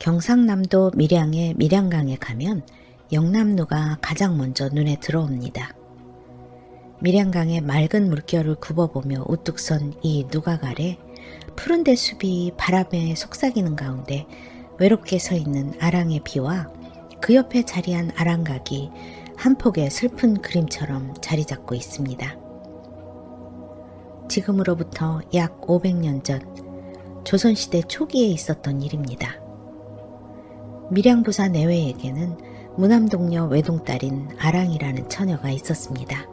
경상남도 밀양의 밀양강에 가면 영남루가 가장 먼저 눈에 들어옵니다. 밀양강의 맑은 물결을 굽어보며 우뚝 선 이 누각 아래 푸른대 숲이 바람에 속삭이는 가운데 외롭게 서 있는 아랑의 비와 그 옆에 자리한 아랑각이 한 폭의 슬픈 그림처럼 자리 잡고 있습니다. 지금으로부터 약 500년 전 조선시대 초기에 있었던 일입니다. 밀양부사 내외에게는 무남동녀 외동딸인 아랑이라는 처녀가 있었습니다.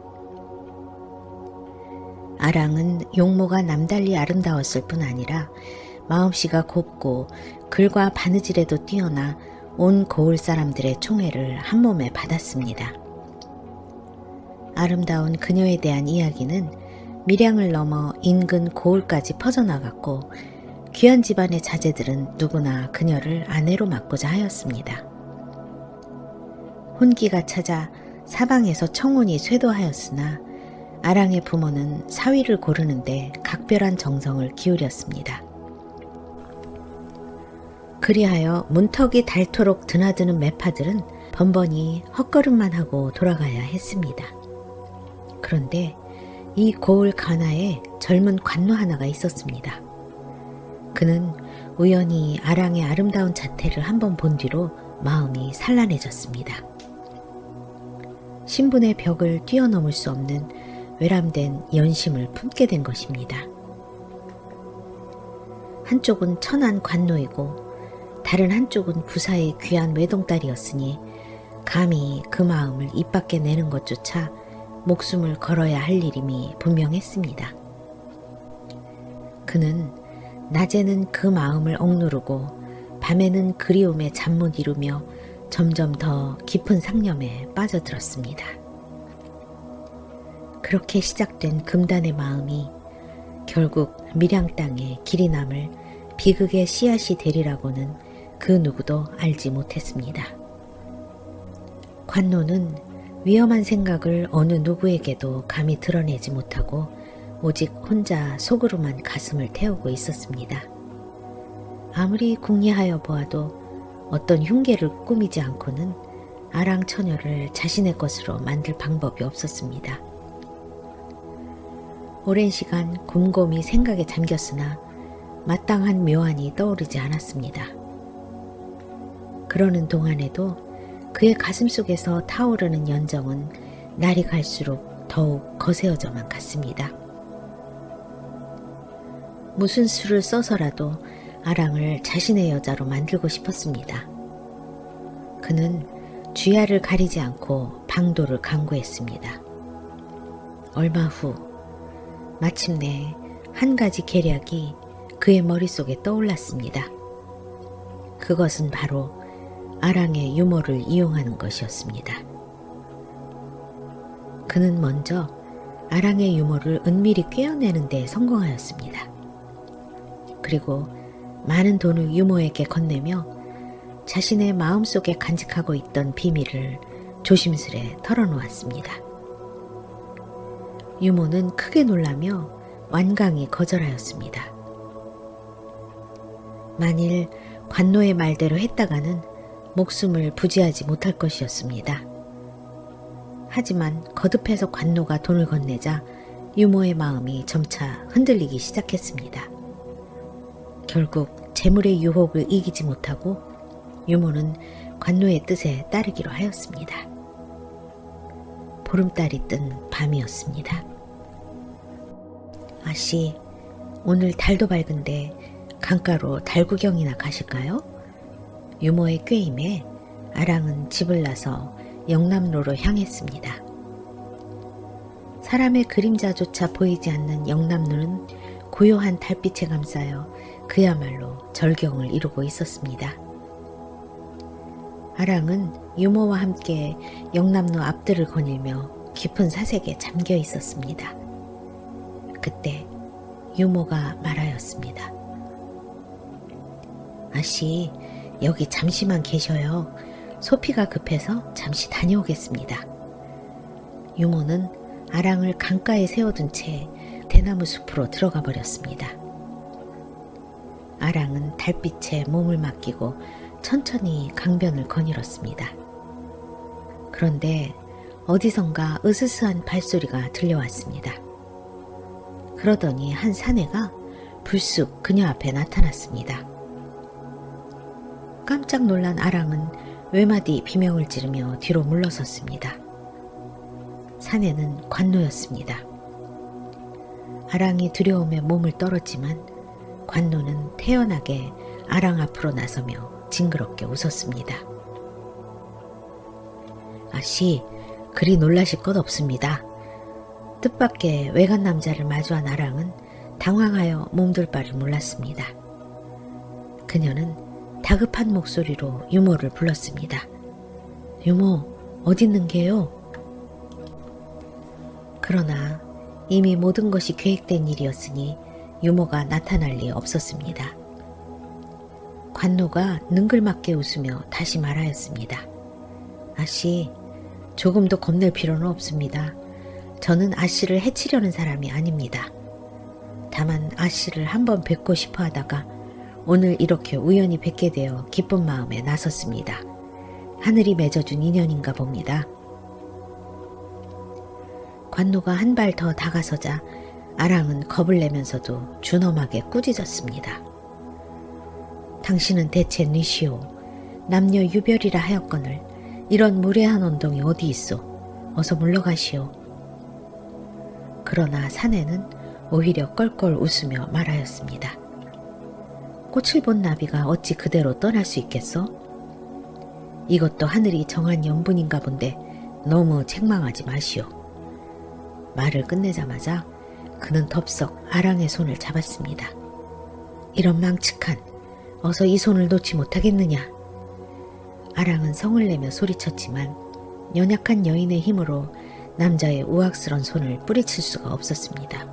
아랑은 용모가 남달리 아름다웠을 뿐 아니라 마음씨가 곱고 글과 바느질에도 뛰어나 온 고을 사람들의 총애를 한 몸에 받았습니다. 아름다운 그녀에 대한 이야기는 밀양을 넘어 인근 고을까지 퍼져나갔고 귀한 집안의 자제들은 누구나 그녀를 아내로 맡고자 하였습니다. 혼기가 찾아 사방에서 청혼이 쇄도하였으나 아랑의 부모는 사위를 고르는데 각별한 정성을 기울였습니다. 그리하여 문턱이 닳도록 드나드는 매파들은 번번이 헛걸음만 하고 돌아가야 했습니다. 그런데 이 고을 관아에 젊은 관노 하나가 있었습니다. 그는 우연히 아랑의 아름다운 자태를 한번 본 뒤로 마음이 산란해졌습니다. 신분의 벽을 뛰어넘을 수 없는 외람된 연심을 품게 된 것입니다. 한쪽은 천한 관노이고 다른 한쪽은 부사의 귀한 외동딸이었으니 감히 그 마음을 입 밖에 내는 것조차 목숨을 걸어야 할 일임이 분명했습니다. 그는 낮에는 그 마음을 억누르고 밤에는 그리움에 잠 못 이루며 점점 더 깊은 상념에 빠져들었습니다. 그렇게 시작된 금단의 마음이 결국 밀양 땅에 길이 남을 비극의 씨앗이 되리라고는 그 누구도 알지 못했습니다. 관노는 위험한 생각을 어느 누구에게도 감히 드러내지 못하고 오직 혼자 속으로만 가슴을 태우고 있었습니다. 아무리 궁리하여 보아도 어떤 흉계를 꾸미지 않고는 아랑 처녀를 자신의 것으로 만들 방법이 없었습니다. 오랜 시간 곰곰이 생각에 잠겼으나 마땅한 묘안이 떠오르지 않았습니다. 그러는 동안에도 그의 가슴 속에서 타오르는 연정은 날이 갈수록 더욱 거세어져만 갔습니다. 무슨 수를 써서라도 아랑을 자신의 여자로 만들고 싶었습니다. 그는 쥐야를 가리지 않고 방도를 강구했습니다. 얼마 후 마침내 한 가지 계략이 그의 머릿속에 떠올랐습니다. 그것은 바로 아랑의 유머를 이용하는 것이었습니다. 그는 먼저 아랑의 유머를 은밀히 꿰어내는 데 성공하였습니다. 그리고 많은 돈을 유모에게 건네며 자신의 마음속에 간직하고 있던 비밀을 조심스레 털어놓았습니다. 유모는 크게 놀라며 완강히 거절하였습니다. 만일 관노의 말대로 했다가는 목숨을 부지하지 못할 것이었습니다. 하지만 거듭해서 관노가 돈을 건네자 유모의 마음이 점차 흔들리기 시작했습니다. 결국 재물의 유혹을 이기지 못하고 유모는 관노의 뜻에 따르기로 하였습니다. 보름달이 뜬 밤이었습니다. 아씨, 오늘 달도 밝은데 강가로 달 구경이나 가실까요? 유모의 꾀임에 아랑은 집을 나서 영남로로 향했습니다. 사람의 그림자조차 보이지 않는 영남로는 고요한 달빛에 감싸여 그야말로 절경을 이루고 있었습니다. 아랑은 유모와 함께 영남로 앞들을 거닐며 깊은 사색에 잠겨 있었습니다. 그때 유모가 말하였습니다. 아씨, 여기 잠시만 계셔요. 소피가 급해서 잠시 다녀오겠습니다. 유모는 아랑을 강가에 세워둔 채 대나무 숲으로 들어가 버렸습니다. 아랑은 달빛에 몸을 맡기고 천천히 강변을 거닐었습니다. 그런데 어디선가 으스스한 발소리가 들려왔습니다. 그러더니 한 사내가 불쑥 그녀 앞에 나타났습니다. 깜짝 놀란 아랑은 외마디 비명을 지르며 뒤로 물러섰습니다. 사내는 관노였습니다. 아랑이 두려움에 몸을 떨었지만 관노는 태연하게 아랑 앞으로 나서며 징그럽게 웃었습니다. 아씨, 그리 놀라실 것 없습니다. 뜻밖의 외간 남자를 마주한 아랑은 당황하여 몸둘 바를 몰랐습니다. 그녀는 다급한 목소리로 유모를 불렀습니다. 유모, 어디 있는 게요? 그러나 이미 모든 것이 계획된 일이었으니 유모가 나타날 리 없었습니다. 관노가 능글맞게 웃으며 다시 말하였습니다. 아씨, 조금도 겁낼 필요는 없습니다. 저는 아씨를 해치려는 사람이 아닙니다. 다만 아씨를 한번 뵙고 싶어 하다가 오늘 이렇게 우연히 뵙게 되어 기쁜 마음에 나섰습니다. 하늘이 맺어준 인연인가 봅니다. 관노가 한 발 더 다가서자 아랑은 겁을 내면서도 준엄하게 꾸짖었습니다. 당신은 대체 누시오? 남녀 유별이라 하였거늘 이런 무례한 언동이 어디 있어? 어서 물러가시오. 그러나 사내는 오히려 껄껄 웃으며 말하였습니다. 꽃을 본 나비가 어찌 그대로 떠날 수 있겠어? 이것도 하늘이 정한 연분인가 본데 너무 책망하지 마시오. 말을 끝내자마자 그는 덥석 아랑의 손을 잡았습니다. 이런 망측한, 어서 이 손을 놓지 못하겠느냐. 아랑은 성을 내며 소리쳤지만 연약한 여인의 힘으로 남자의 우악스런 손을 뿌리칠 수가 없었습니다.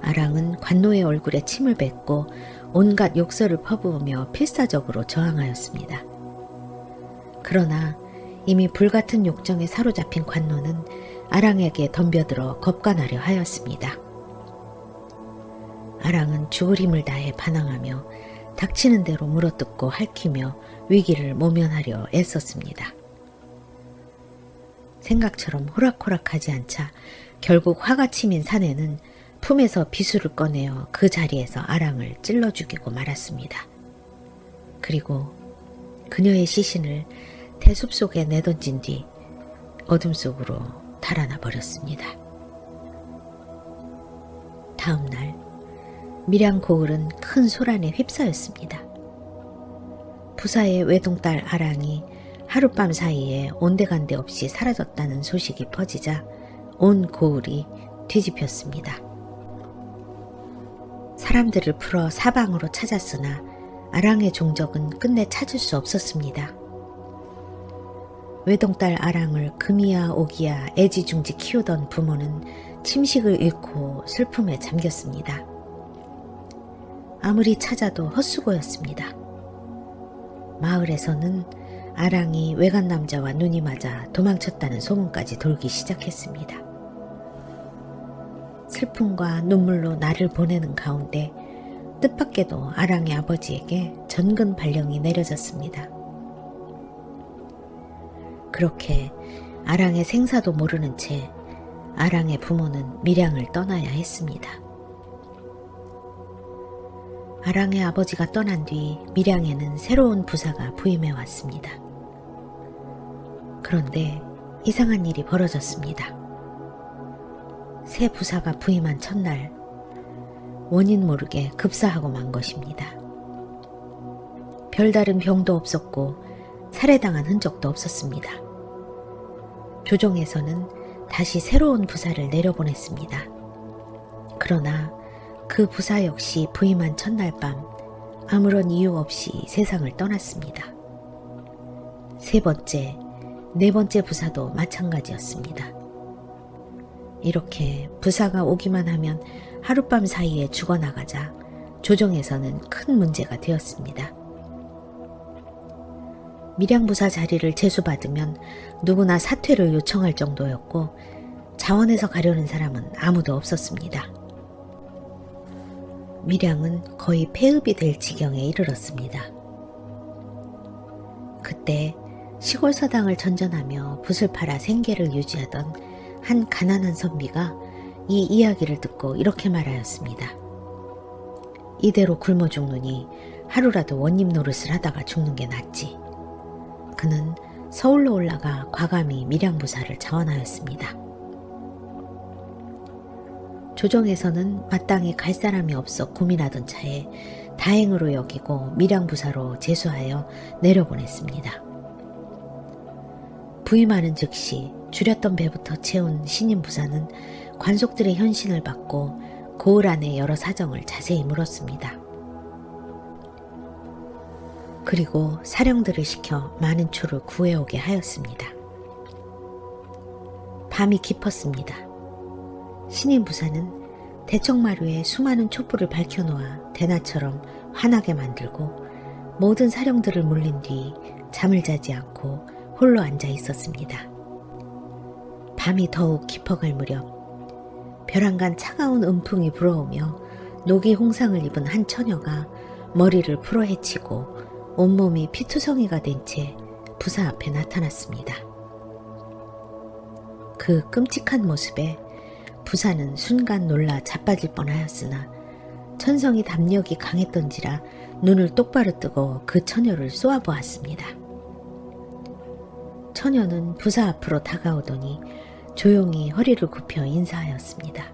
아랑은 관노의 얼굴에 침을 뱉고 온갖 욕설을 퍼부으며 필사적으로 저항하였습니다. 그러나 이미 불같은 욕정에 사로잡힌 관노는 아랑에게 덤벼들어 겁간하려 하였습니다. 아랑은 죽을 힘을 다해 반항하며 닥치는 대로 물어뜯고 핥히며 위기를 모면하려 애썼습니다. 생각처럼 호락호락하지 않자 결국 화가 치민 사내는 품에서 비수를 꺼내어 그 자리에서 아랑을 찔러 죽이고 말았습니다. 그리고 그녀의 시신을 대숲 속에 내던진 뒤 어둠 속으로 달아나 버렸습니다. 다음 날 밀양 고을은 큰 소란에 휩싸였습니다. 부사의 외동딸 아랑이 하룻밤 사이에 온데간데 없이 사라졌다는 소식이 퍼지자 온 고을이 뒤집혔습니다. 사람들을 풀어 사방으로 찾았으나 아랑의 종적은 끝내 찾을 수 없었습니다. 외동딸 아랑을 금이야 오기야 애지중지 키우던 부모는 침식을 잃고 슬픔에 잠겼습니다. 아무리 찾아도 헛수고였습니다. 마을에서는 아랑이 외간 남자와 눈이 맞아 도망쳤다는 소문까지 돌기 시작했습니다. 슬픔과 눈물로 날을 보내는 가운데 뜻밖에도 아랑의 아버지에게 전근 발령이 내려졌습니다. 그렇게 아랑의 생사도 모르는 채 아랑의 부모는 밀양을 떠나야 했습니다. 아랑의 아버지가 떠난 뒤 밀양에는 새로운 부사가 부임해 왔습니다. 그런데 이상한 일이 벌어졌습니다. 새 부사가 부임한 첫날 원인 모르게 급사하고 만 것입니다. 별다른 병도 없었고 살해당한 흔적도 없었습니다. 조정에서는 다시 새로운 부사를 내려보냈습니다. 그러나 그 부사 역시 부임한 첫날 밤 아무런 이유 없이 세상을 떠났습니다. 세 번째, 네 번째 부사도 마찬가지였습니다. 이렇게 부사가 오기만 하면 하룻밤 사이에 죽어나가자 조정에서는 큰 문제가 되었습니다. 밀양부사 자리를 제수받으면 누구나 사퇴를 요청할 정도였고 자원해서 가려는 사람은 아무도 없었습니다. 밀양은 거의 폐업이 될 지경에 이르렀습니다. 그때 시골 서당을 전전하며 붓을 팔아 생계를 유지하던 한 가난한 선비가 이 이야기를 듣고 이렇게 말하였습니다. 이대로 굶어 죽느니 하루라도 원님 노릇을 하다가 죽는 게 낫지. 그는 서울로 올라가 과감히 밀양부사를 자원하였습니다. 조정에서는 마땅히 갈 사람이 없어 고민하던 차에 다행으로 여기고 밀양부사로 제수하여 내려보냈습니다. 부임하는 즉시 줄였던 배부터 채운 신임부사는 관속들의 현신을 받고 고을 안의 여러 사정을 자세히 물었습니다. 그리고 사령들을 시켜 많은 초를 구해오게 하였습니다. 밤이 깊었습니다. 신임부사는 대청마루에 수많은 촛불을 밝혀놓아 대낮처럼 환하게 만들고 모든 사령들을 물린 뒤 잠을 자지 않고 홀로 앉아 있었습니다. 밤이 더욱 깊어갈 무렵 벼랑간 차가운 음풍이 불어오며 녹이 홍상을 입은 한 처녀가 머리를 풀어헤치고 온몸이 피투성이가 된 채 부사 앞에 나타났습니다. 그 끔찍한 모습에 부사는 순간 놀라 자빠질 뻔하였으나 천성이 담력이 강했던지라 눈을 똑바로 뜨고 그 처녀를 쏘아보았습니다. 처녀는 부사 앞으로 다가오더니 조용히 허리를 굽혀 인사하였습니다.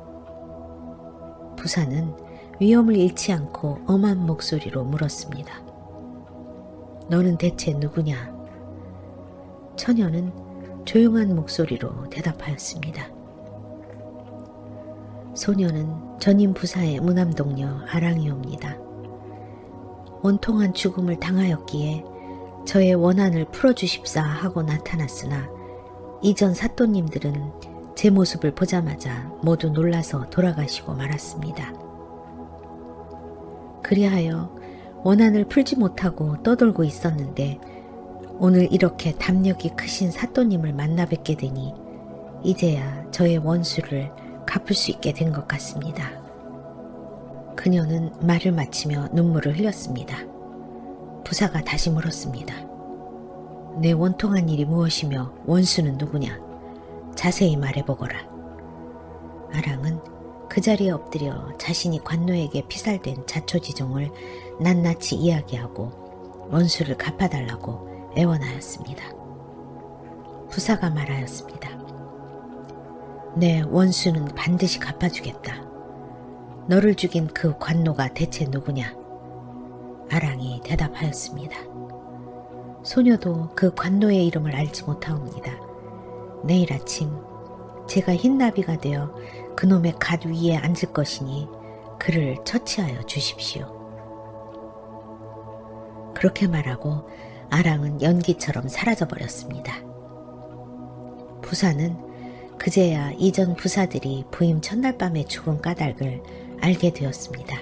부사는 위험을 잃지 않고 엄한 목소리로 물었습니다. 너는 대체 누구냐? 처녀는 조용한 목소리로 대답하였습니다. 소녀는 전임 부사의 무남동녀 아랑이옵니다. 원통한 죽음을 당하였기에 저의 원한을 풀어주십사 하고 나타났으나 이전 사또님들은 제 모습을 보자마자 모두 놀라서 돌아가시고 말았습니다. 그리하여 원한을 풀지 못하고 떠돌고 있었는데 오늘 이렇게 담력이 크신 사또님을 만나 뵙게 되니 이제야 저의 원수를 갚을 수 있게 된 것 같습니다. 그녀는 말을 마치며 눈물을 흘렸습니다. 부사가 다시 물었습니다. 내 원통한 일이 무엇이며 원수는 누구냐? 자세히 말해보거라. 아랑은 그 자리에 엎드려 자신이 관노에게 피살된 자초지종을 낱낱이 이야기하고 원수를 갚아달라고 애원하였습니다. 부사가 말하였습니다. 내 원수는 반드시 갚아주겠다. 너를 죽인 그 관노가 대체 누구냐? 아랑이 대답하였습니다. 소녀도 그 관노의 이름을 알지 못하옵니다. 내일 아침 제가 흰나비가 되어 그놈의 갓 위에 앉을 것이니 그를 처치하여 주십시오. 그렇게 말하고 아랑은 연기처럼 사라져버렸습니다. 부사는 그제야 이전 부사들이 부임 첫날 밤에 죽은 까닭을 알게 되었습니다.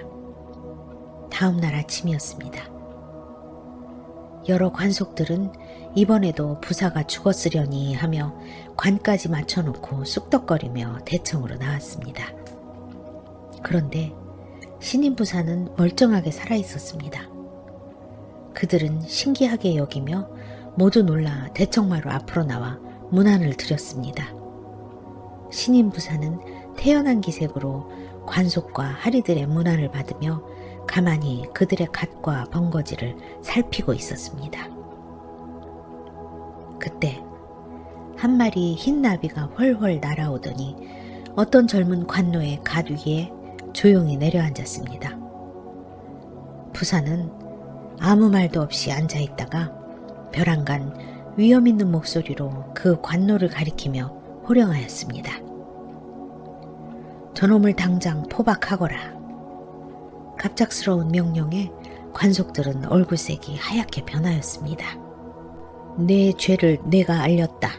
다음 날 아침이었습니다. 여러 관속들은 이번에도 부사가 죽었으려니 하며 관까지 맞춰놓고 쑥덕거리며 대청으로 나왔습니다. 그런데 신임 부사는 멀쩡하게 살아있었습니다. 그들은 신기하게 여기며 모두 놀라 대청마루 앞으로 나와 문안을 드렸습니다. 신임 부사는 태연한 기색으로 관속과 하리들의 문안을 받으며 가만히 그들의 갓과 번거지를 살피고 있었습니다. 그때 한 마리 흰 나비가 훨훨 날아오더니 어떤 젊은 관노의 갓 위에 조용히 내려앉았습니다. 부사는 아무 말도 없이 앉아있다가 벼랑간 위험 있는 목소리로 그 관노를 가리키며 호령하였습니다. 저놈을 당장 포박하거라. 갑작스러운 명령에 관속들은 얼굴색이 하얗게 변하였습니다. 내 죄를 내가 알렸다.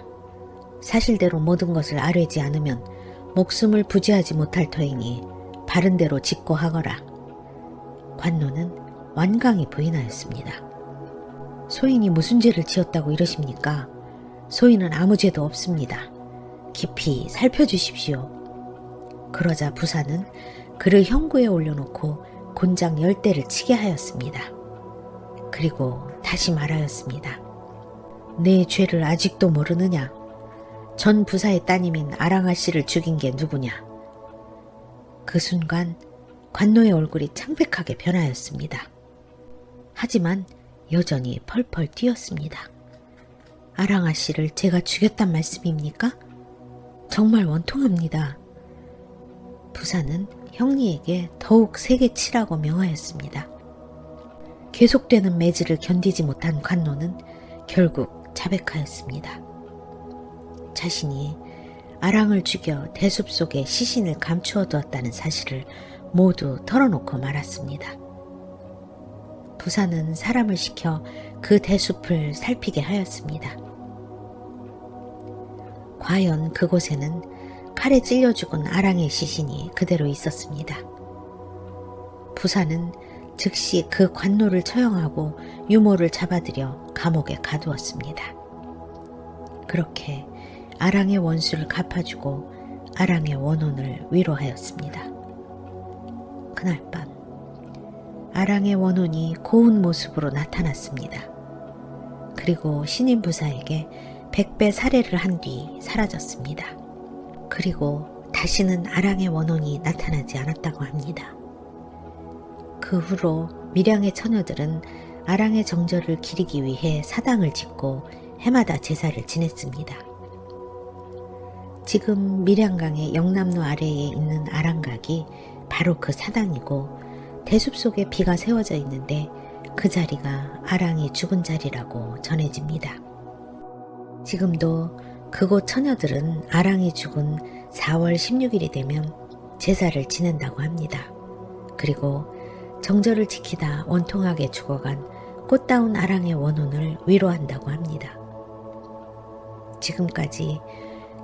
사실대로 모든 것을 아뢰지 않으면 목숨을 부지하지 못할 터이니 바른 대로 직고하거라. 관노는 완강히 부인하였습니다. 소인이 무슨 죄를 지었다고 이러십니까? 소인은 아무 죄도 없습니다. 깊이 살펴주십시오. 그러자 부사는 그를 형구에 올려놓고 곤장 10대를 치게 하였습니다. 그리고 다시 말하였습니다. 내 죄를 아직도 모르느냐? 전 부사의 따님인 아랑아 씨를 죽인 게 누구냐? 그 순간 관노의 얼굴이 창백하게 변하였습니다. 하지만 여전히 펄펄 뛰었습니다. 아랑아 씨를 제가 죽였단 말씀입니까? 정말 원통합니다. 부사는 형리에게 더욱 세게 치라고 명하였습니다. 계속되는 매질을 견디지 못한 관노는 결국 자백하였습니다. 자신이 아랑을 죽여 대숲 속에 시신을 감추어 두었다는 사실을 모두 털어놓고 말았습니다. 부사는 사람을 시켜 그 대숲을 살피게 하였습니다. 과연 그곳에는 칼에 찔려 죽은 아랑의 시신이 그대로 있었습니다. 부사는 즉시 그 관노를 처형하고 유모를 잡아들여 감옥에 가두었습니다. 그렇게 아랑의 원수를 갚아주고 아랑의 원혼을 위로하였습니다. 그날 밤 아랑의 원혼이 고운 모습으로 나타났습니다. 그리고 신임 부사에게 100배 살해를 한 뒤 사라졌습니다. 그리고 다시는 아랑의 원혼이 나타나지 않았다고 합니다. 그 후로 밀양의 처녀들은 아랑의 정절을 기리기 위해 사당을 짓고 해마다 제사를 지냈습니다. 지금 밀양강의 영남로 아래에 있는 아랑각이 바로 그 사당이고 대숲 속에 비가 세워져 있는데 그 자리가 아랑이 죽은 자리라고 전해집니다. 지금도 그곳 처녀들은 아랑이 죽은 4월 16일이 되면 제사를 지낸다고 합니다. 그리고 정절을 지키다 원통하게 죽어간 꽃다운 아랑의 원혼을 위로한다고 합니다. 지금까지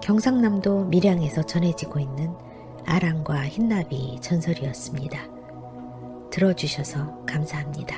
경상남도 밀양에서 전해지고 있는 아랑과 흰나비 전설이었습니다. 들어주셔서 감사합니다.